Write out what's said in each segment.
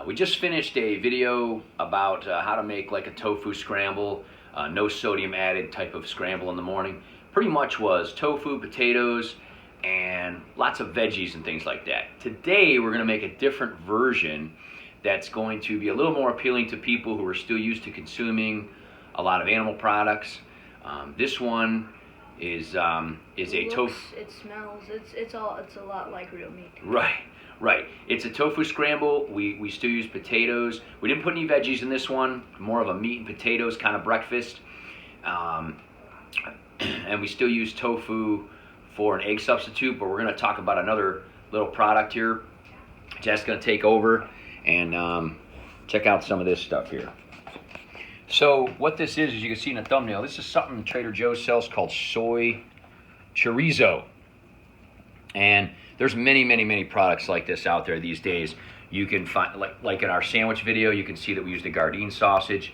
We just finished a video about how to make like a tofu scramble, no sodium added type of scramble in the morning. Pretty much was tofu, potatoes, and lots of veggies and things like that. Today we're going to make a different version that's going to be a little more appealing to people who are still used to consuming a lot of animal products. This one is a tofu. It smells. It's a lot like real meat. Right. It's a tofu scramble. We still use potatoes. We didn't put any veggies in this one. More of a meat and potatoes kind of breakfast. And we still use tofu for an egg substitute. But we're going to talk about another little product here. Jeff's going to take over and check out some of this stuff here. So what this is, as you can see in the thumbnail, this is something Trader Joe's sells called Soy Chorizo. And there's many products like this out there these days. You can find, like in our sandwich video, you can see that we use the Gardein sausage.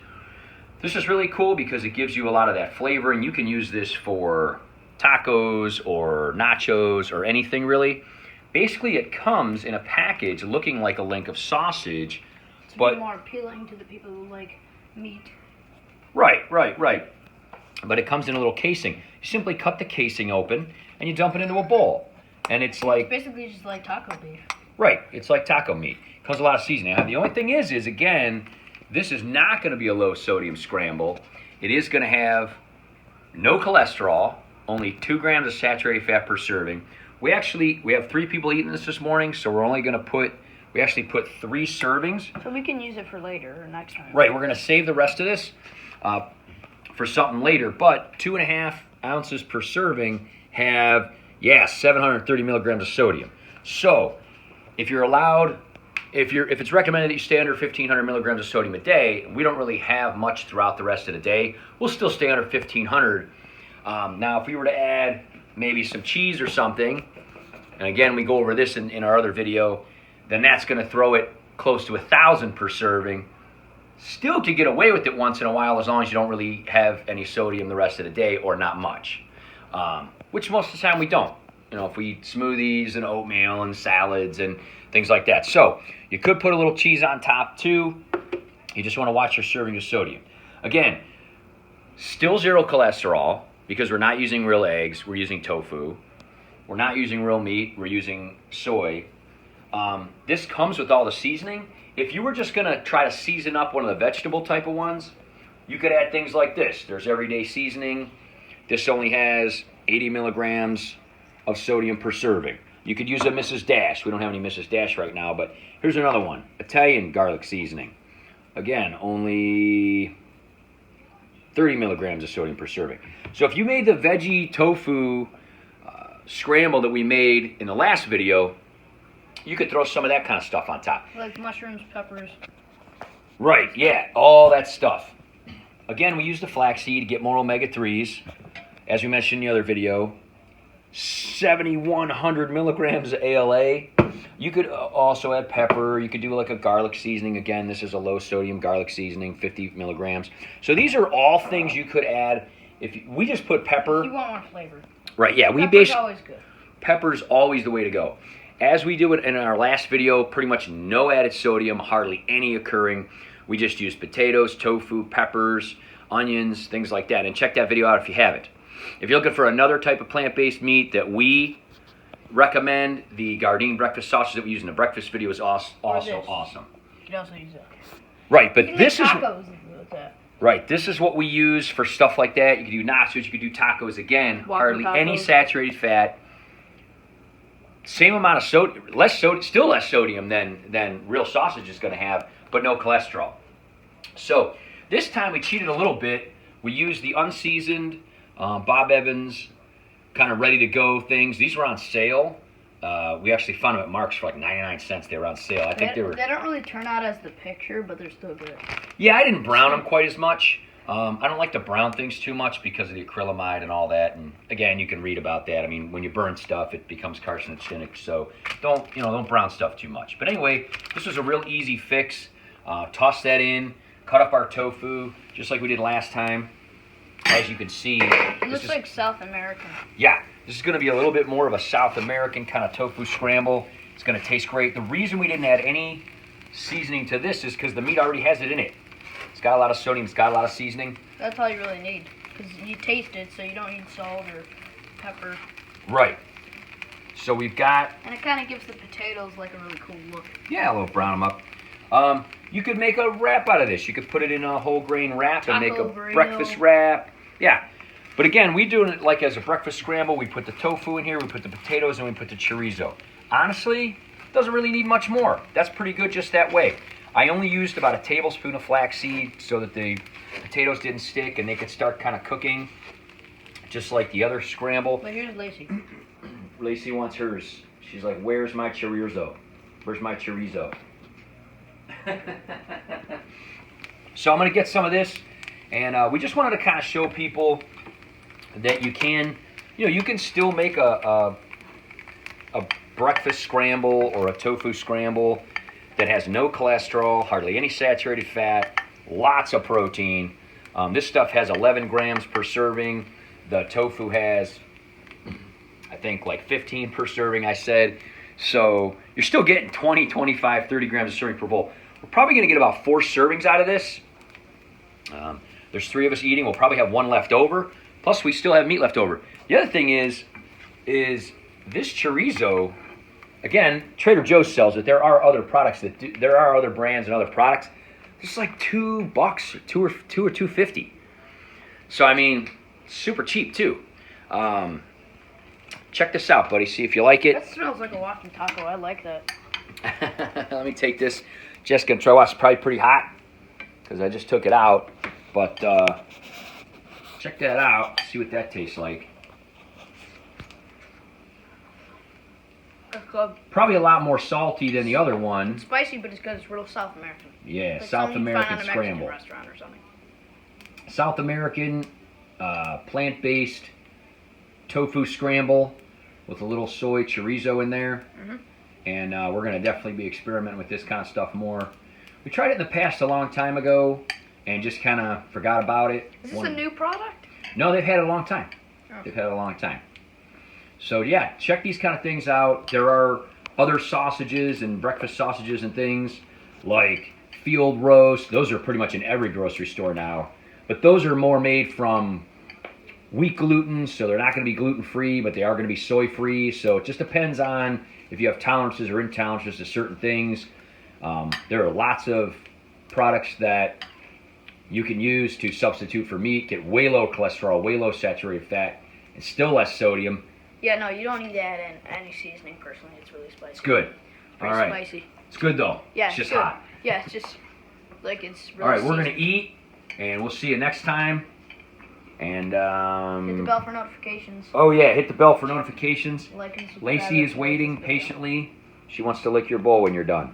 This is really cool because it gives you a lot of that flavor, and you can use this for tacos or nachos or anything really. Basically, it comes in a package looking like a link of sausage. To be more appealing to the people who like meat. Right. But it comes in a little casing. You simply cut the casing open and you dump it into a bowl. And it's like... It's basically just like taco beef. Right. It's like taco meat. It comes with a lot of seasoning. Now, the only thing is again, this is not going to be a low sodium scramble. It is going to have no cholesterol, only 2 grams of saturated fat per serving. We have 3 people eating this morning, so we're only going to put... We actually put 3 servings. So we can use it for later or next time. Right. We're going to save the rest of this for something later. But 2.5 ounces per serving have, 730 milligrams of sodium. So if you're allowed, if it's recommended that you stay under 1,500 milligrams of sodium a day, we don't really have much throughout the rest of the day. We'll still stay under 1,500. Now, if we were to add maybe some cheese or something, and again, we go over this in our other video, then that's going to throw it close to 1,000 per serving. Still could get away with it once in a while as long as you don't really have any sodium the rest of the day or not much, which most of the time we don't. You know, if we eat smoothies and oatmeal and salads and things like that. So you could put a little cheese on top too. You just want to watch your serving of sodium. Again, still 0 cholesterol because we're not using real eggs. We're using tofu. We're not using real meat. We're using soy. This comes with all the seasoning. If you were just going to try to season up one of the vegetable type of ones, you could add things like this. There's everyday seasoning. This only has 80 milligrams of sodium per serving. You could use a Mrs. Dash. We don't have any Mrs. Dash right now, but here's another one. Italian garlic seasoning. Again, only 30 milligrams of sodium per serving. So if you made the veggie tofu scramble that we made in the last video, you could throw some of that kind of stuff on top. Like mushrooms, peppers. Right, yeah, all that stuff. Again, we use the flaxseed to get more omega-3s. As we mentioned in the other video, 7,100 milligrams of ALA. You could also add pepper. You could do like a garlic seasoning. Again, this is a low-sodium garlic seasoning, 50 milligrams. So these are all things you could add. We just put pepper. You want more flavor. Right, yeah. Pepper's always good. Pepper's always the way to go. As we do it in our last video, pretty much no added sodium, hardly any occurring. We just use potatoes, tofu, peppers, onions, things like that. And check that video out if you haven't. If you're looking for another type of plant-based meat that we recommend, the Gardein breakfast sausage that we use in the breakfast video is also awesome. You can also use that. Right, but this is... tacos with that. Right, this is what we use for stuff like that. You could do nachos, you could do tacos. Again, hardly any saturated fat. Same amount of sodium, still less sodium than real sausage is going to have, but no cholesterol. So this time we cheated a little bit. We used the unseasoned Bob Evans kind of ready to go things. These were on sale. We actually found them at Mark's for like 99 cents. They were on sale. I think they were. They don't really turn out as the picture, but they're still good. Yeah, I didn't brown them quite as much. I don't like to brown things too much because of the acrylamide and all that. And again, you can read about that. I mean, when you burn stuff, it becomes carcinogenic. So don't brown stuff too much. But anyway, this was a real easy fix. Toss that in, cut up our tofu just like we did last time. As you can see, it looks like South American. Yeah, this is going to be a little bit more of a South American kind of tofu scramble. It's going to taste great. The reason we didn't add any seasoning to this is because the meat already has it in it. It's got a lot of sodium. It's got a lot of seasoning. That's all you really need, because you taste it, so you don't need salt or pepper. Right. So we've got... And it kind of gives the potatoes like a really cool look. Yeah, a little brown them up. You could make a wrap out of this. You could put it in a whole grain wrap and make a breakfast wrap. Yeah. But again, we do it like as a breakfast scramble. We put the tofu in here, we put the potatoes, and we put the chorizo. Honestly, doesn't really need much more. That's pretty good just that way. I only used about a tablespoon of flaxseed so that the potatoes didn't stick and they could start kind of cooking just like the other scramble. But here's Lacey. Lacey wants hers. She's like, where's my chorizo? Where's my chorizo? So I'm going to get some of this, and we just wanted to kind of show people that you can, you can still make a breakfast scramble or a tofu scramble that has no cholesterol, hardly any saturated fat, lots of protein. This stuff has 11 grams per serving. The tofu has, I think, like 15 per serving, I said. So you're still getting 20, 25, 30 grams of serving per bowl. We're probably going to get about 4 servings out of this. There's 3 of us eating. We'll probably have 1 left over. Plus, we still have meat left over. The other thing is this chorizo, again, Trader Joe's sells it. There are other products that do, there are other brands and other products. It's like $2, $2 or $2.50. So I mean, super cheap too. Check this out, buddy. See if you like it. That smells like a walking taco. I like that. Let me take this. Jessica and try. It's probably pretty hot because I just took it out. But check that out. See what that tastes like. That's good. Probably a lot more salty than the other one. It's spicy, but it's good. It's real South American. Yeah, Like South something you American find at a Mexican scramble. restaurant or something. South American plant-based tofu scramble with a little soy chorizo in there. Mm-hmm. And we're going to definitely be experimenting with this kind of stuff more. We tried it in the past a long time ago and just kind of forgot about it. Is this a new product? No, they've had it a long time. Oh. They've had it a long time. So yeah, check these kind of things out. There are other sausages and breakfast sausages and things like field roast. Those are pretty much in every grocery store now. But those are more made from wheat gluten, so they're not going to be gluten-free, but they are going to be soy-free. So it just depends on if you have tolerances or intolerances to certain things. There are lots of products that you can use to substitute for meat, get way low cholesterol, way low saturated fat, and still less sodium. Yeah, no, you don't need to add in any seasoning, personally. It's really spicy. It's good. Pretty All right. spicy. It's good, though. Yeah, it's just good. hot. Yeah, it's just, like, it's really All right, we're going seasoned. to eat, and we'll see you next time. And Hit the bell for notifications. oh, yeah, hit the bell for notifications. Like and subscribe. Lacey is waiting patiently. She wants to lick your bowl when you're done.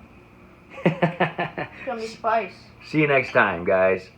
It's gonna be spice. See you next time, guys.